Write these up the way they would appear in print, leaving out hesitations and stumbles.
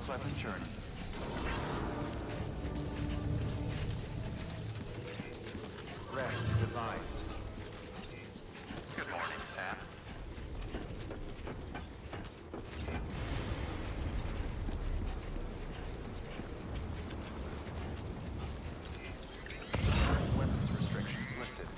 pleasant journey. Rest is advised. Good morning, Sam. Weapons restrictions lifted.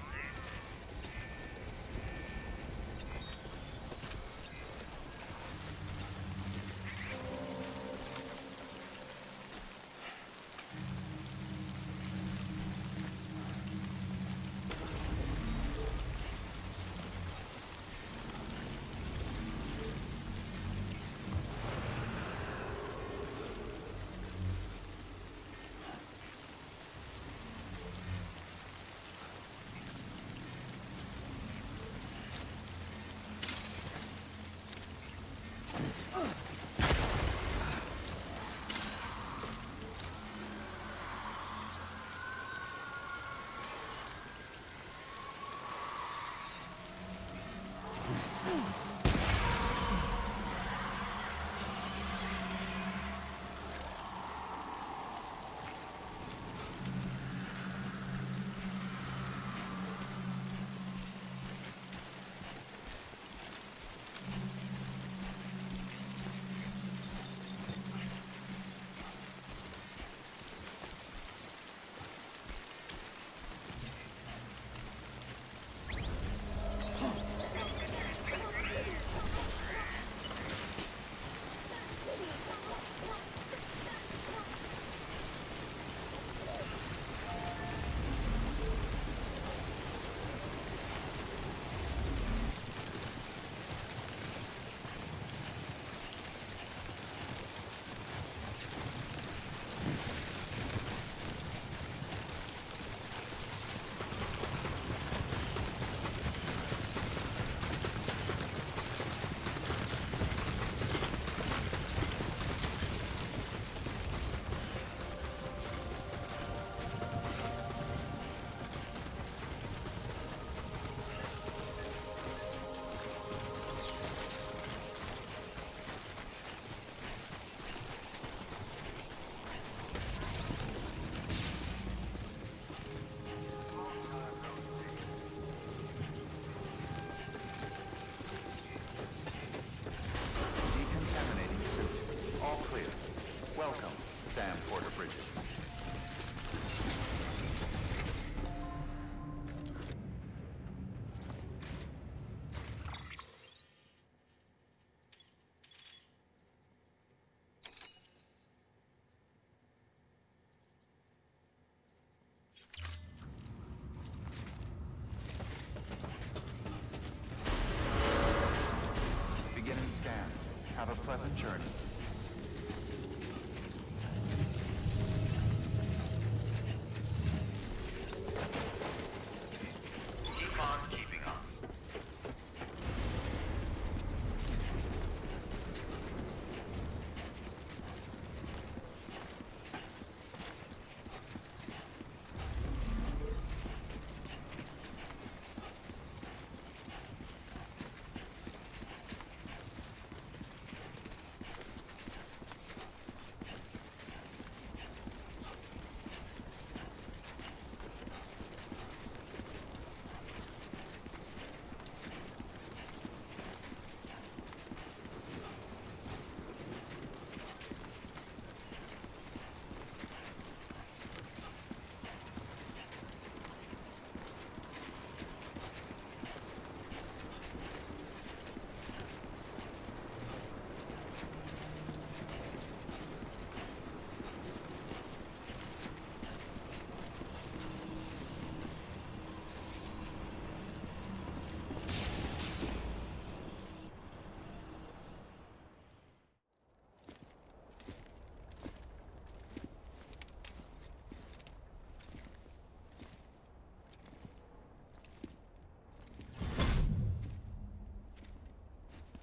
Welcome, Sam Porter Bridges. Begin and scan. Have a pleasant journey.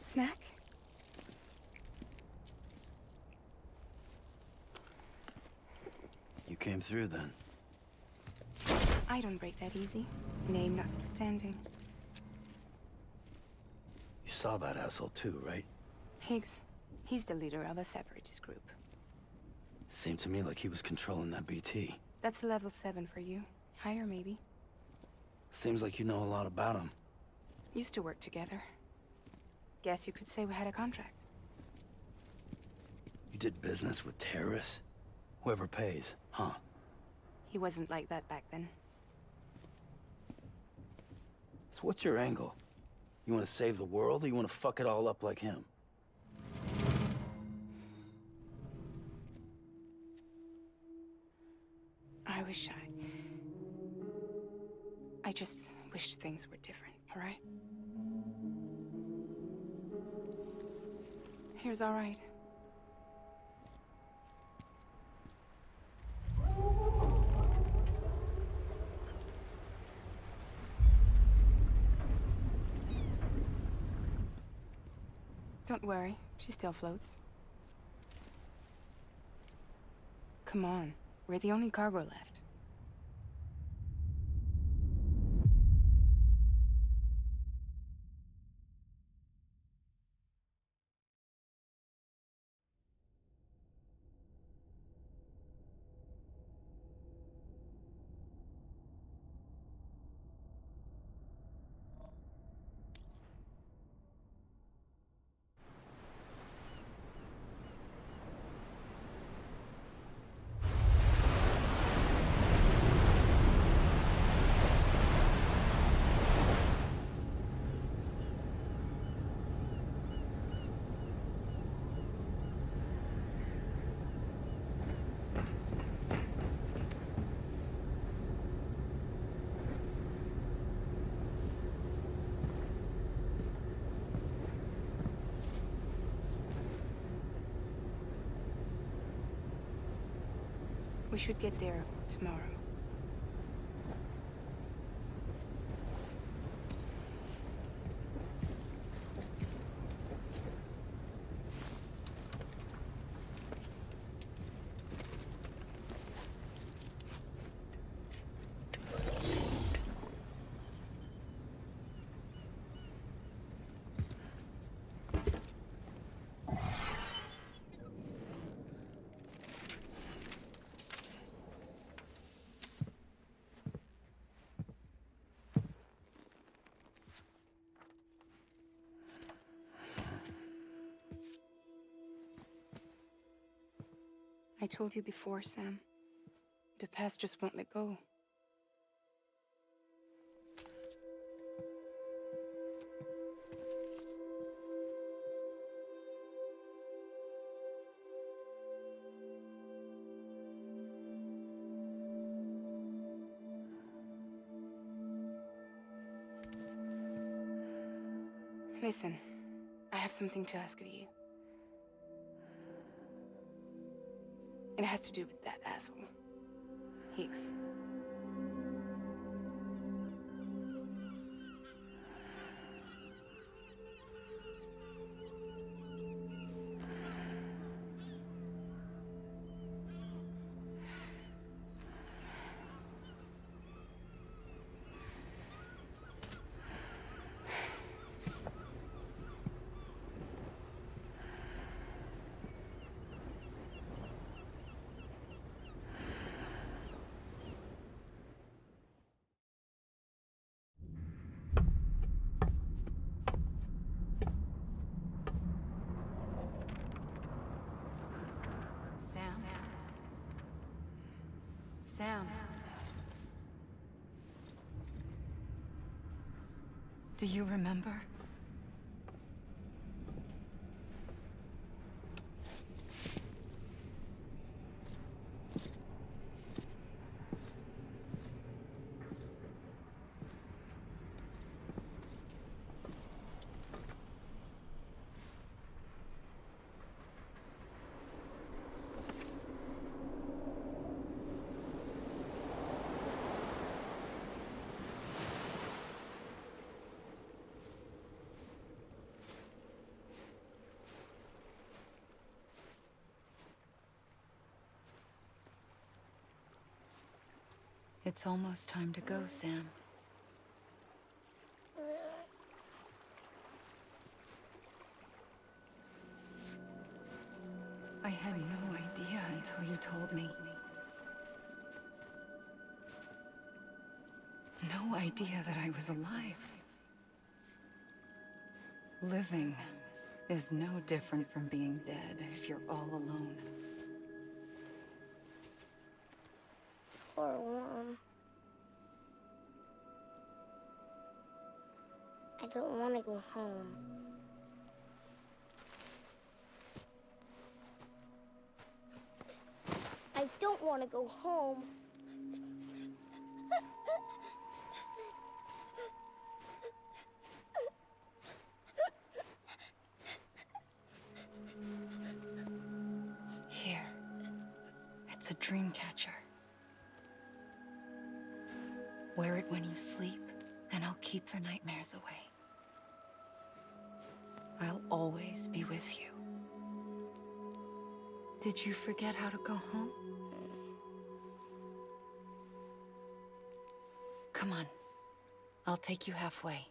Snack? You came through then. I don't break that easy. Name notwithstanding. You saw that asshole too, right? Higgs. He's the leader of a separatist group. Seemed to me like he was controlling that BT. That's level 7 for you. Higher, maybe. Seems like you know a lot about him. Used to work together. Guess you could say we had a contract. You did business with terrorists? Whoever pays, huh? He wasn't like that back then. So what's your angle? You want to save the world, or you want to fuck it all up like him? I just wished things were different, all right? Here's all right. Don't worry, she still floats. Come on, we're the only cargo left. We should get there tomorrow. I told you before, Sam. The past just won't let go. Listen, I have something to ask of you. It has to do with that asshole, Higgs. Sam. Do you remember? It's almost time to go, Sam. I had no idea until you no idea that I was alive. Living is no different from being dead if you're all alone. Poor Mom. I don't want to go home. I don't want to go home. Here. It's a dream catcher. Wear it when you sleep, and I'll keep the nightmares away. I'll always be with you. Did you forget how to go home? Come on. I'll take you halfway.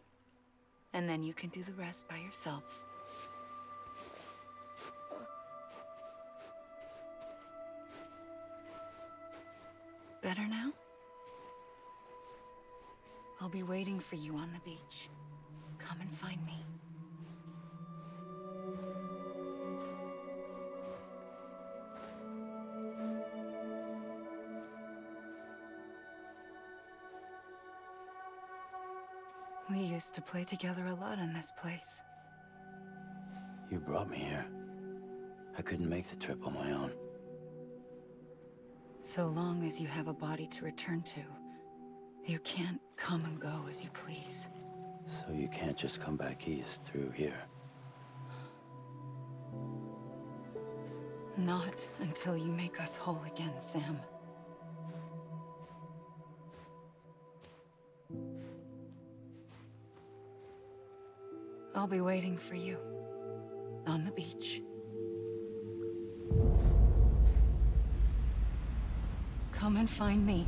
And then you can do the rest by yourself. Better now? I'll be waiting for you on the beach. Come and find me. We used to play together a lot in this place. You brought me here. I couldn't make the trip on my own. So long as you have a body to return to, you can't come and go as you please. So you can't just come back east through here. Not until you make us whole again, Sam. I'll be waiting for you on the beach. Come and find me.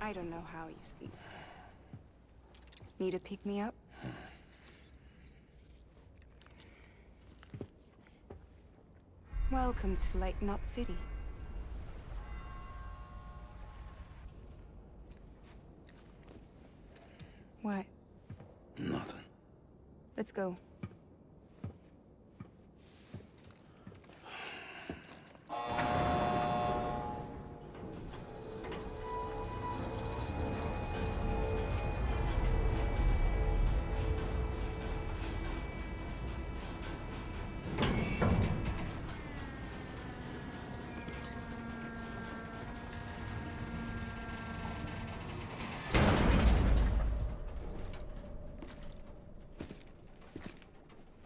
I don't know how you sleep. Need to pick me up? Welcome to Lake Knot City. What? Nothing. Let's go.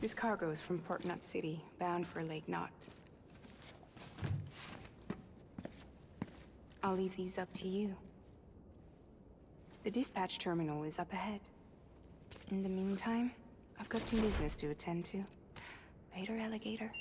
This cargo is from Port Knot City, bound for Lake Knot. I'll leave these up to you. The dispatch terminal is up ahead. In the meantime, I've got some business to attend to. Later, alligator.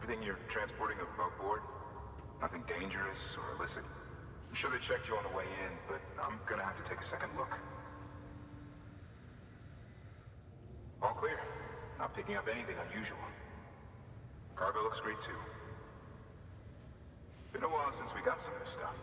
Everything you're transporting above board? Nothing dangerous or illicit? I'm sure they checked you on the way in, but I'm gonna have to take a second look. All clear. Not picking up anything unusual. Cargo looks great too. Been a while since we got some of this stuff.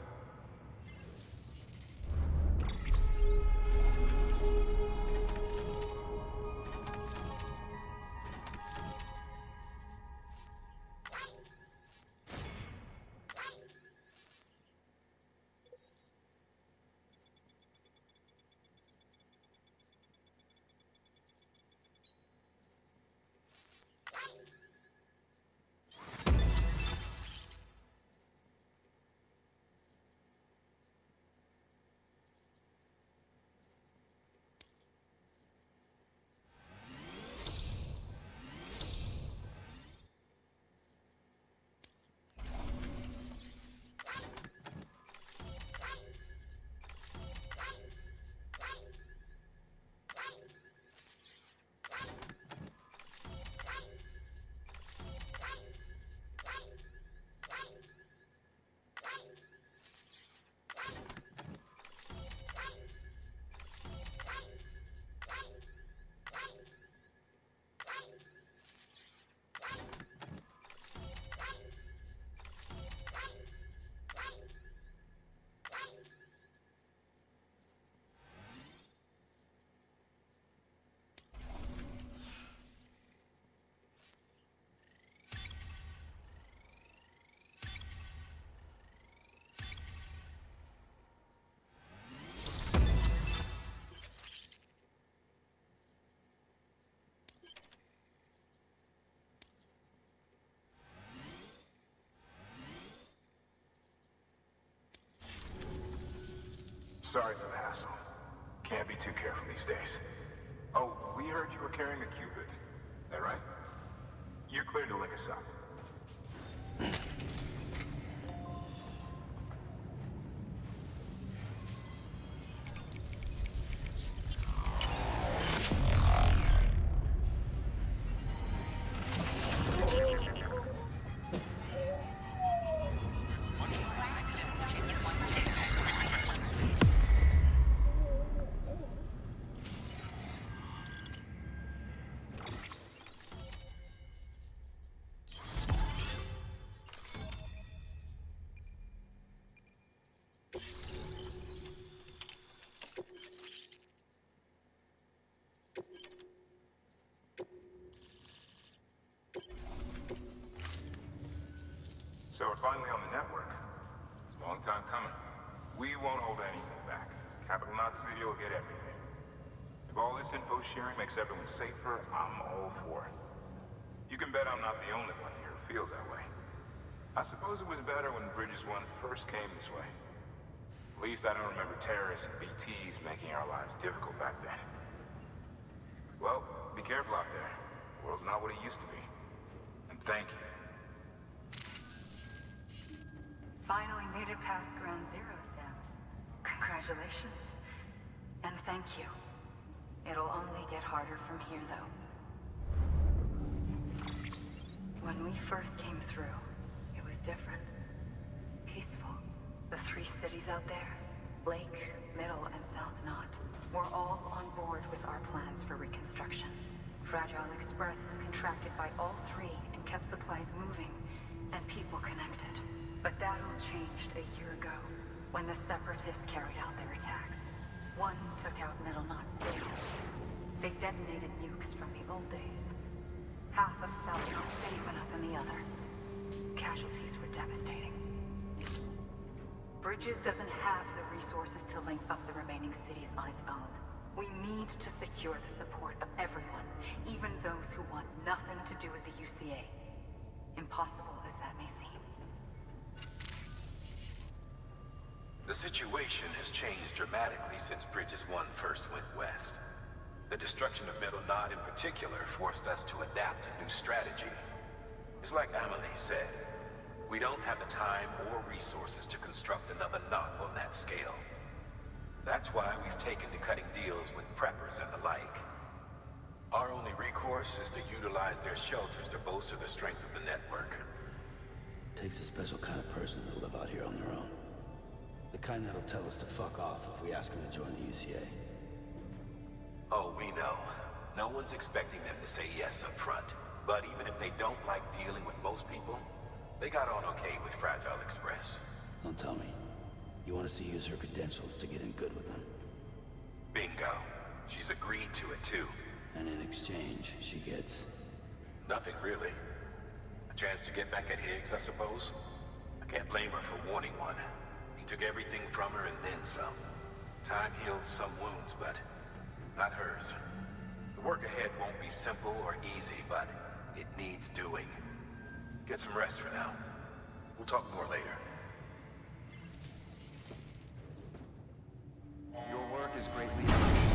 Sorry for the hassle. Can't be too careful these days. Oh, we heard you were carrying a Cupid. That right? You're clear to link us up. So we're finally on the network. Long time coming. We won't hold anything back. Capital Knot City will get everything. If all this info sharing makes everyone safer, I'm all for it. You can bet I'm not the only one here who feels that way. I suppose it was better when Bridges 1 first came this way. At least I don't remember terrorists and BTs making our lives difficult back then. Well, be careful out there. The world's not what it used to be. And thank you. Finally made it past ground zero, Sam. Congratulations. And thank you. It'll only get harder from here, though. When we first came through, it was different. Peaceful. The 3 cities out there, Lake, Middle, and South Knot, were all on board with our plans for reconstruction. Fragile Express was contracted by all 3 and kept supplies moving and people connected. But that all changed a year ago, when the Separatists carried out their attacks. One took out Middle Knot City. They detonated nukes from the old days. Half of South Knot City went up in the other. Casualties were devastating. Bridges doesn't have the resources to link up the remaining cities on its own. We need to secure the support of everyone, even those who want nothing to do with the UCA. Impossible as that may seem. The situation has changed dramatically since Bridges 1 first went west. The destruction of Middle Knot in particular forced us to adapt a new strategy. It's like Amelie said, we don't have the time or resources to construct another knot on that scale. That's why we've taken to cutting deals with preppers and the like. Our only recourse is to utilize their shelters to bolster the strength of the network. Takes a special kind of person to live out here on their own. The kind that'll tell us to fuck off if we ask them to join the UCA. Oh, we know. No one's expecting them to say yes up front. But even if they don't like dealing with most people, they got on okay with Fragile Express. Don't tell me. You want us to use her credentials to get in good with them. Bingo. She's agreed to it too. And in exchange, she gets... Nothing really. A chance to get back at Higgs, I suppose? I can't blame her for wanting one. He took everything from her and then some. Time heals some wounds, but not hers. The work ahead won't be simple or easy, but it needs doing. Get some rest for now. We'll talk more later. Your work is greatly appreciated.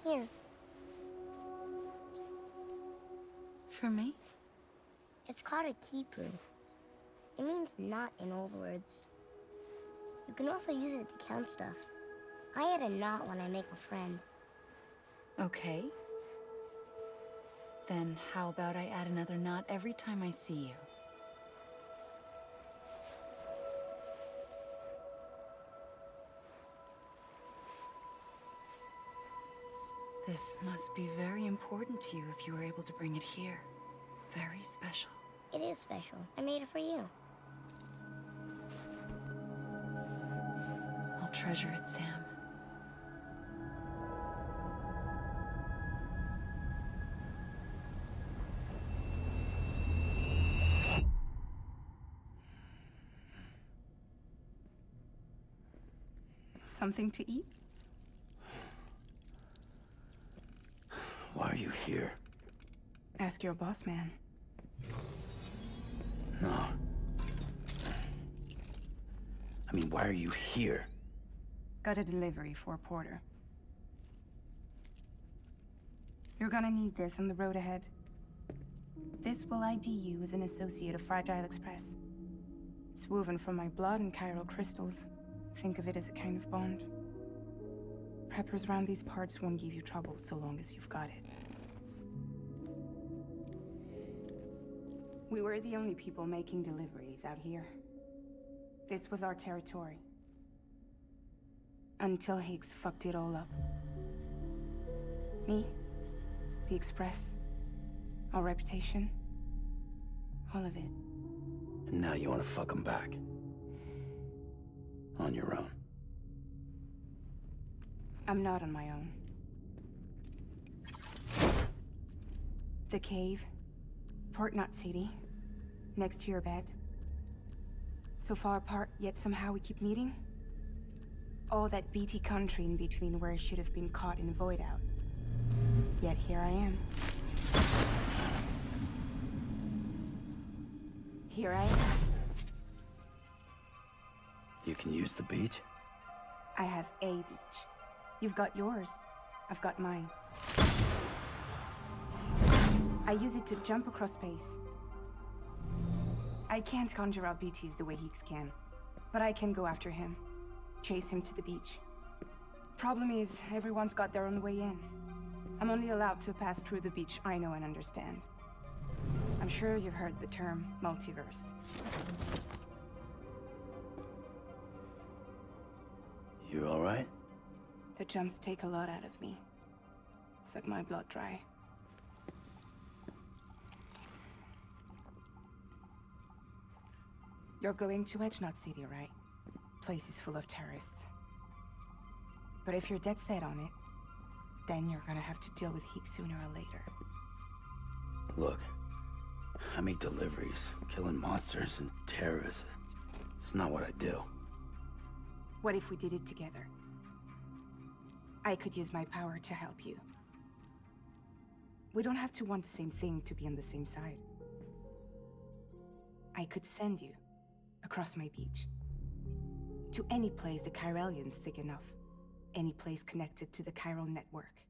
Here. For me? It's called a keeper. It means knot in old words. You can also use it to count stuff. I add a knot when I make a friend. Okay. Then how about I add another knot every time I see you? This must be very important to you if you were able to bring it here. Very special. It is special. I made it for you. I'll treasure it, Sam. Something to eat? Why are you here? Ask your boss man. No. I mean, why are you here? Got a delivery for Porter. You're gonna need this on the road ahead. This will ID you as an associate of Fragile Express. It's woven from my blood and chiral crystals. Think of it as a kind of bond. Preppers around these parts won't give you trouble so long as you've got it. We were the only people making deliveries out here. This was our territory. Until Higgs fucked it all up. Me, the Express, our reputation, all of it. And now you want to fuck them back. On your own. I'm not on my own. The cave, Port Knot City, next to your bed. So far apart, yet somehow we keep meeting. All that BT country in between where I should have been caught in a void out. Yet here I am. Here I am. You can use the beach? I have a beach. You've got yours. I've got mine. I use it to jump across space. I can't conjure up BTs the way Higgs can, but I can go after him, chase him to the beach. Problem is, everyone's got their own way in. I'm only allowed to pass through the beach I know and understand. I'm sure you've heard the term multiverse. You all right? The jumps take a lot out of me. Suck my blood dry. You're going to Knot City, right? Place is full of terrorists. But if you're dead set on it, then you're gonna have to deal with heat sooner or later. Look, I make deliveries, killing monsters and terrorists. It's not what I do. What if we did it together? I could use my power to help you. We don't have to want the same thing to be on the same side. I could send you across my beach. To any place the Chiralian's thick enough. Any place connected to the chiral network.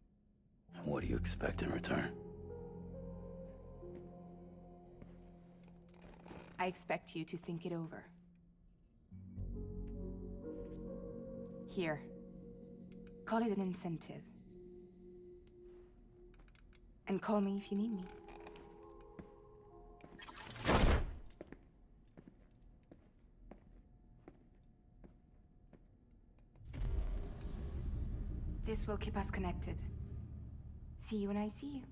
What do you expect in return? I expect you to think it over. Here. Call it an incentive. And call me if you need me. This will keep us connected. See you when I see you.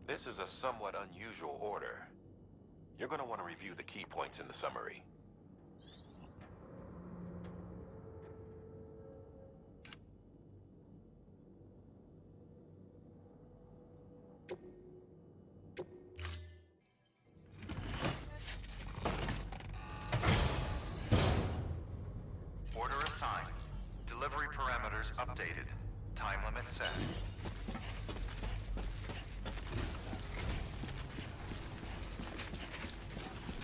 This is a somewhat unusual order. You're going to want to review the key points in the summary. Order assigned. Delivery parameters updated. Time limit set.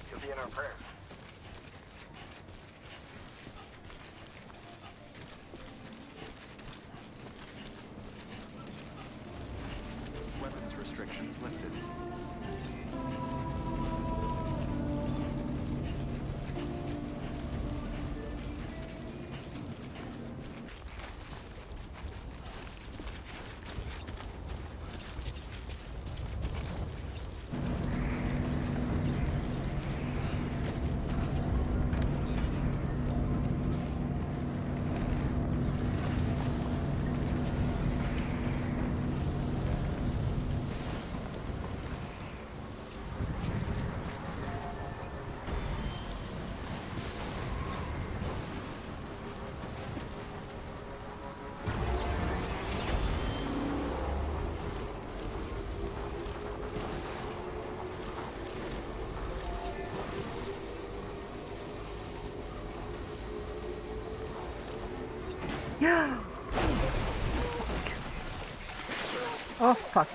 You'll be in our prayers. Weapons restrictions lifted. Oh, fuck.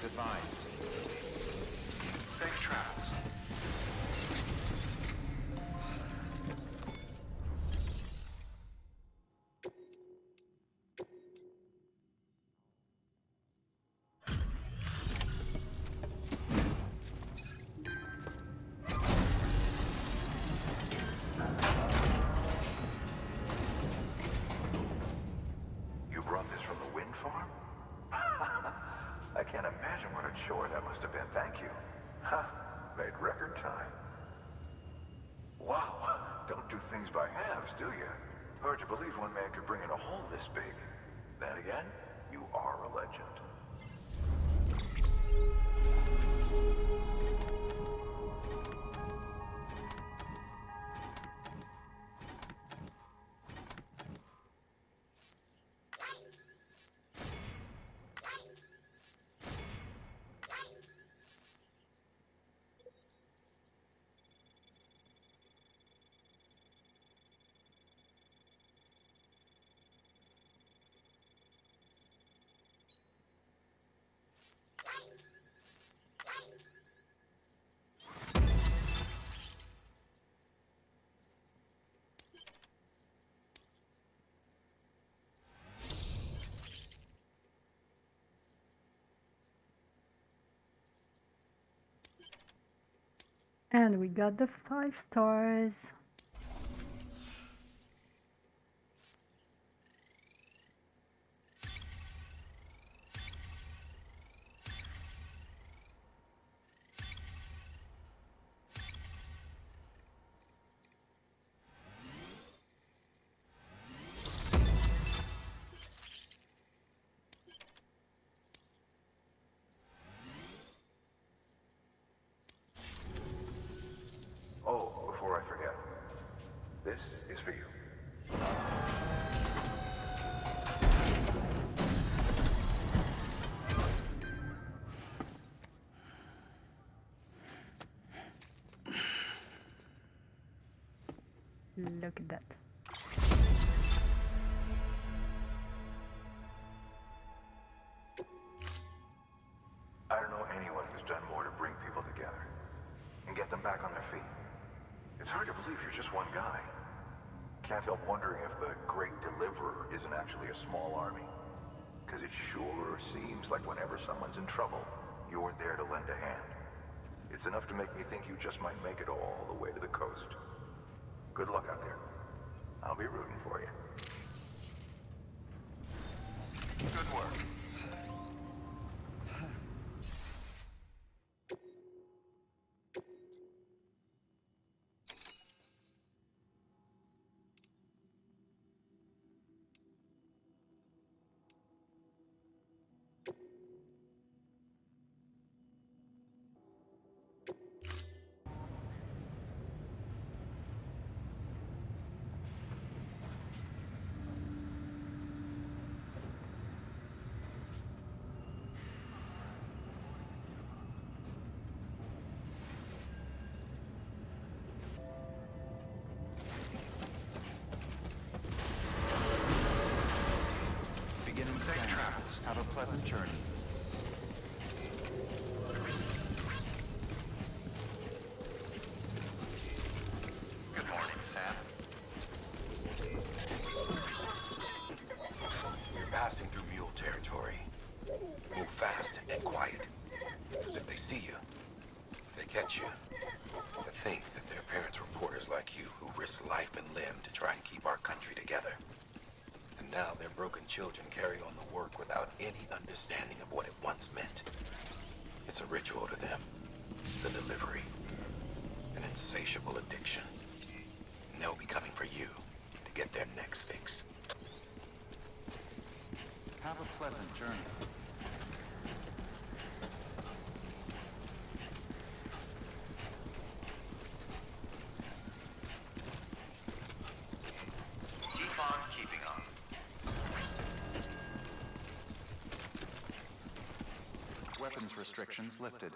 advised. Safe travels. You brought this from the wind farm? I can't imagine what a chore that must have been. Thank you. Ha! Made record time. Wow! Don't do things by halves, do you? Hard to believe one man could bring in a hole this big. Then again, you are a legend. And we got the 5 stars. Oh, before I forget, this is for you. Look at that. I don't know anyone who's done more to bring people together and get them back on their feet. It's hard to believe you're just one guy. Can't help wondering if the Great Deliverer isn't actually a small army. Because it sure seems like whenever someone's in trouble, you're there to lend a hand. It's enough to make me think you just might make it all the way to the coast. Good luck out there. I'll be rooting for you. Good work. Safe travels. Have a pleasant journey. Good morning, Sam. You're passing through mule territory. Move fast and quiet. As if they see you. If they catch you. To think that their parents were reporters like you who risk life and limb to try and keep our country together. And now their broken children carry on the work without any understanding of what it once meant. It's a ritual to them. The delivery. An insatiable addiction. And they'll be coming for you to get their next fix. Have a pleasant journey. Keep on keeping on. Weapons restrictions lifted.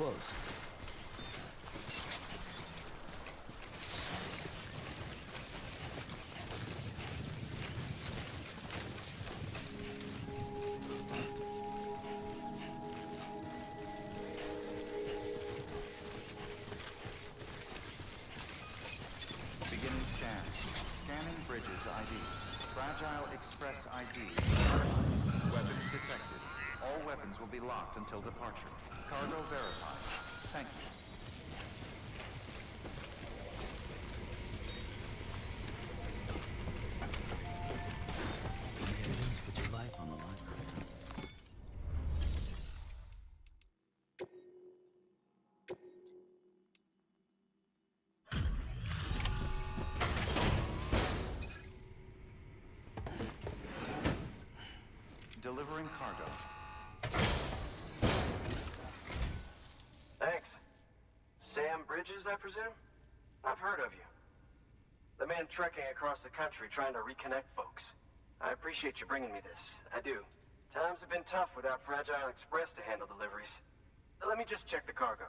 close. Beginning scan. Scanning bridges ID. Fragile Express ID. Weapons detected. All weapons will be locked until departure. Cargo verified. Thank you. Put your life on the line. Delivering cargo. Thanks. Sam Bridges, I presume? I've heard of you. The man trekking across the country trying to reconnect folks. I appreciate you bringing me this. I do. Times have been tough without Fragile Express to handle deliveries. Let me just check the cargo.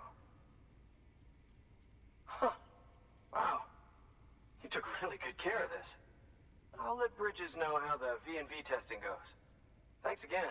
Huh. Wow. You took really good care of this. I'll let Bridges know how the V&V testing goes. Thanks again.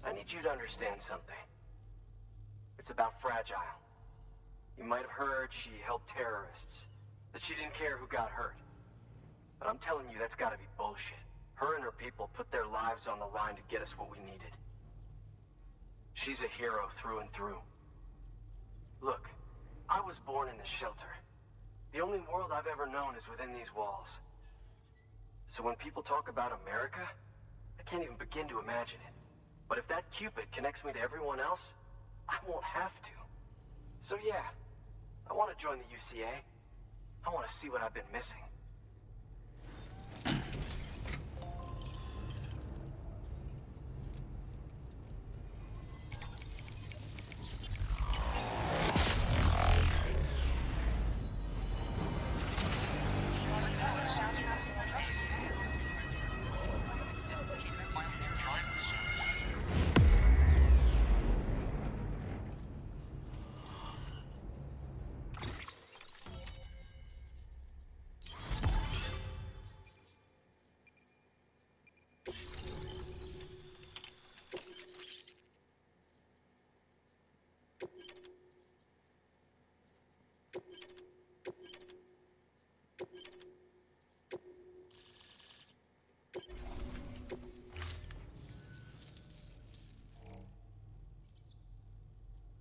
I need you to understand something. It's about Fragile. You might have heard she helped terrorists, that she didn't care who got hurt. But I'm telling you, that's gotta be bullshit. Her and her people put their lives on the line to get us what we needed. She's a hero through and through. Look, I was born in this shelter. The only world I've ever known is within these walls. So when people talk about America, I can't even begin to imagine it. But if that Cupid connects me to everyone else, I won't have to. So yeah, I want to join the UCA. I want to see what I've been missing.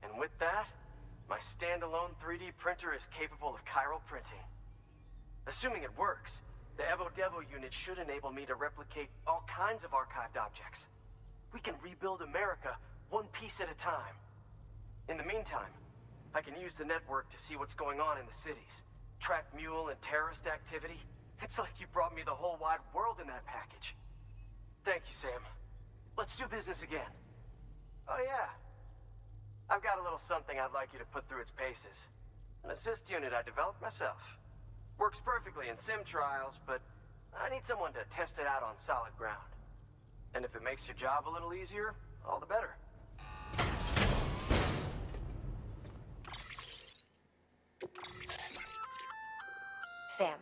And with that, my standalone 3D printer is capable of chiral printing. Assuming it works, the Evo-devo unit should enable me to replicate all kinds of archived objects. We can rebuild America one piece at a time. In the meantime, I can use the network to see what's going on in the cities, track mule and terrorist activity. It's like you brought me the whole wide world in that package. Thank you, Sam. Let's do business again. Oh yeah. I've got a little something I'd like you to put through its paces. An assist unit I developed myself. Works perfectly in sim trials, but I need someone to test it out on solid ground. And if it makes your job a little easier, all the better. Sam,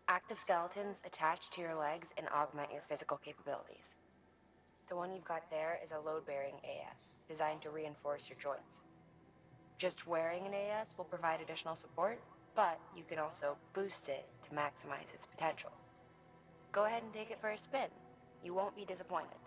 active skeletons attach to your legs and augment your physical capabilities. The one you've got there is a load-bearing AS, designed to reinforce your joints. Just wearing an AS will provide additional support, but you can also boost it to maximize its potential. Go ahead and take it for a spin. You won't be disappointed.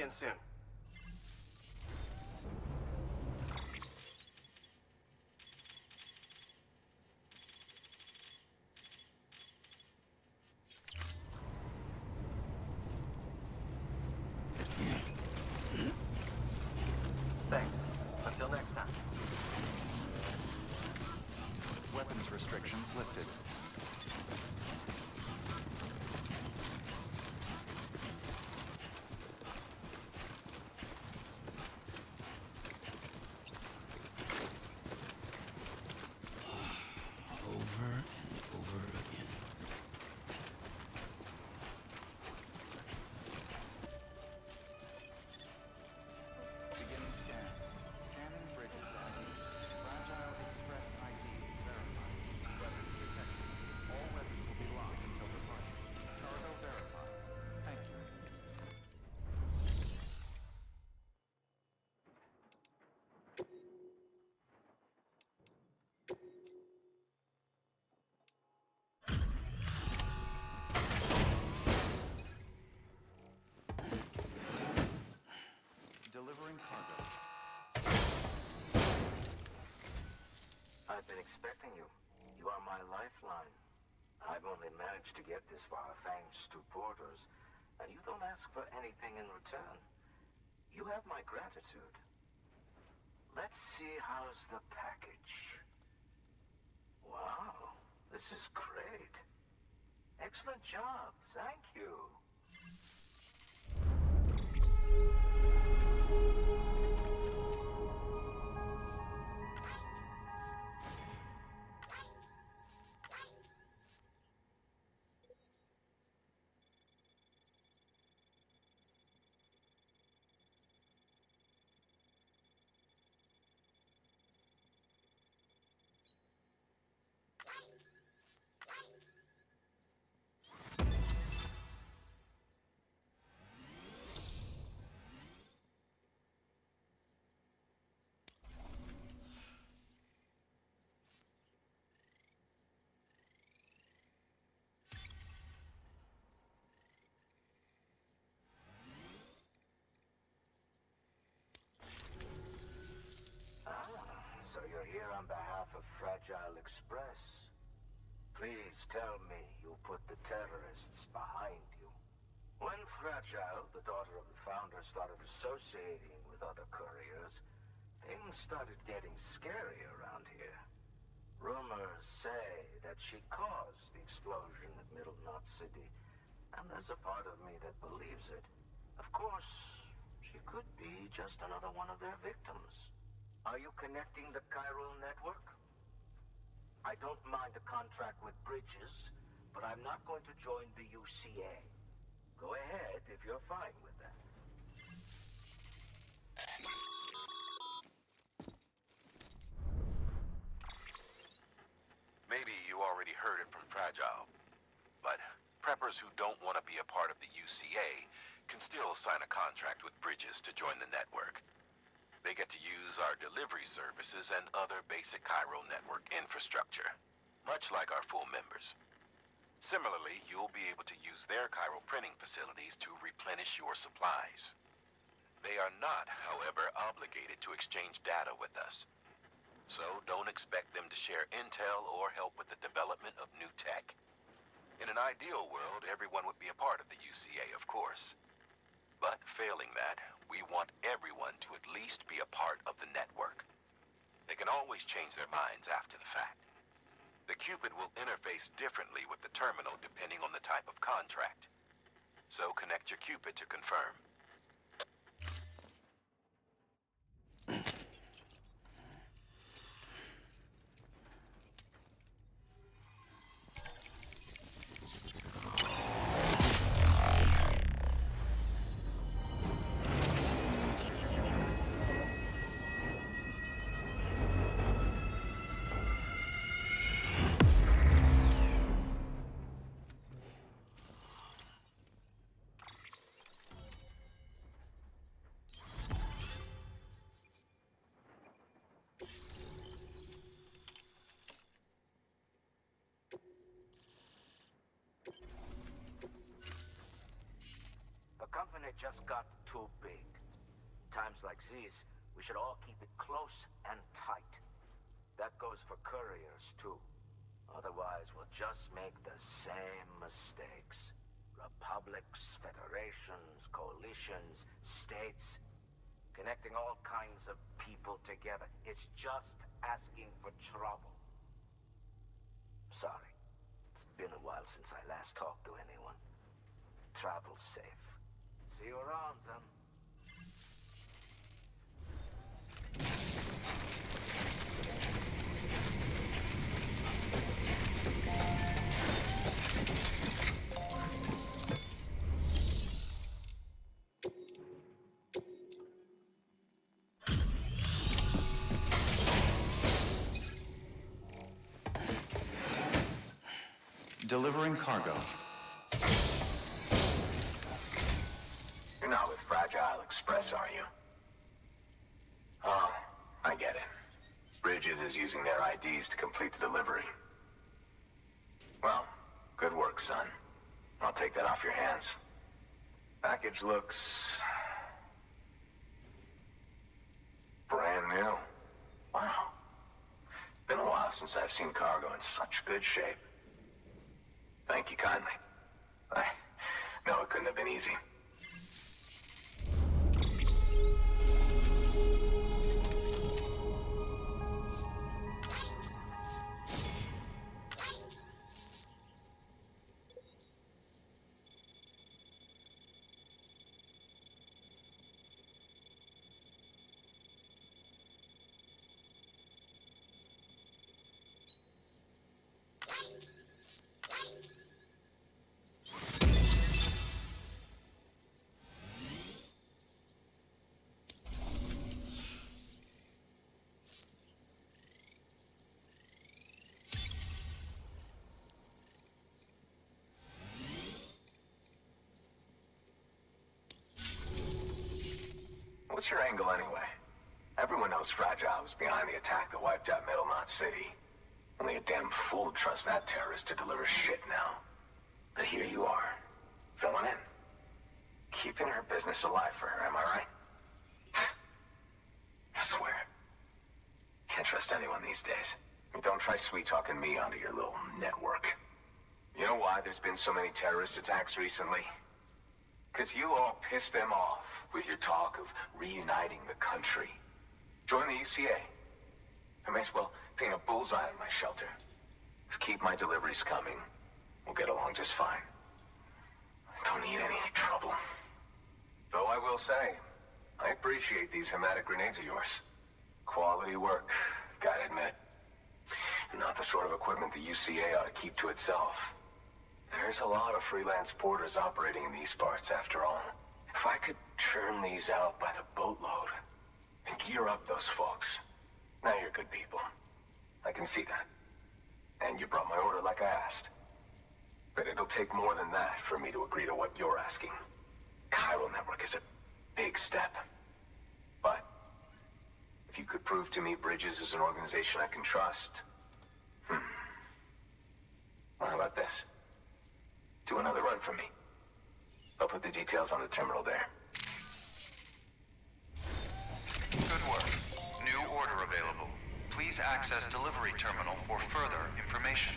again soon. Thanks. Until next time. Weapons restrictions lifted. Over and over again. Beginning scan. Scanning bridges ID. Fragile Express ID verified. Weapons detected. All weapons will be locked until departure. Cargo verified. Thank you. Delivering cargo. I've been expecting you. You are my lifeline. I've only managed to get this far thanks to porters, and you don't ask for anything in return. You have my gratitude. Let's see how's the package. Wow, this is great. Excellent job, thank you. So you're here on behalf of Fragile Express. Please tell me you put the terrorists behind you. When Fragile, the daughter of the founder, started associating with other couriers, things started getting scary around here. Rumors say that she caused the explosion at Middle Knot City, and there's a part of me that believes it. Of course, she could be just another one of their victims. Are you connecting the chiral network? I don't mind a contract with Bridges, but I'm not going to join the UCA. Go ahead if you're fine with that. Maybe you already heard it from Fragile, but preppers who don't want to be a part of the UCA can still sign a contract with Bridges to join the network. They get to use our delivery services and other basic chiral network infrastructure, much like our full members. Similarly, you'll be able to use their chiral printing facilities to replenish your supplies. They are not, however, obligated to exchange data with us. So don't expect them to share intel or help with the development of new tech. In an ideal world, everyone would be a part of the UCA, of course. But failing that, we want everyone to at least be a part of the network. They can always change their minds after the fact. The Cupid will interface differently with the terminal depending on the type of contract. So connect your Cupid to confirm. just got too big. Times like these, we should all keep it close and tight. That goes for couriers, too. Otherwise, we'll just make the same mistakes. Republics, federations, coalitions, states, connecting all kinds of people together. It's just asking for trouble. Sorry. It's been a while since I last talked to anyone. Travel safe. See you around, then. Delivering cargo. You're not with Fragile Express, are you? Oh, I get it. Bridges is using their IDs to complete the delivery. Well, good work, son. I'll take that off your hands. Package looks... brand new. Wow. Been a while since I've seen cargo in such good shape. Thank you kindly. I know it couldn't have been easy. What's your angle anyway? Everyone knows Fragile was behind the attack that wiped out Middle Knot City. Only a damn fool would trust that terrorist to deliver shit now. But here you are, filling in. Keeping her business alive for her, am I right? I swear. Can't trust anyone these days. Don't try sweet-talking me onto your little network. You know why there's been so many terrorist attacks recently? Because you all pissed them off with your talk of reuniting the country. Join the UCA. I may as well paint a bullseye on my shelter. Just keep my deliveries coming. We'll get along just fine. Don't need any trouble. Though I will say, I appreciate these hematic grenades of yours. Quality work, gotta admit. Not the sort of equipment the UCA ought to keep to itself. There's a lot of freelance porters operating in these parts, after all. If I could churn these out by the boatload and gear up those folks. Now you're good people. I can see that. And you brought my order like I asked. But it'll take more than that for me to agree to what you're asking. Chiral Network is a big step. But if you could prove to me Bridges is an organization I can trust... Well, how about this? Do another run for me. I'll put the details on the terminal there. Good work. New order available. Please access delivery terminal for further information.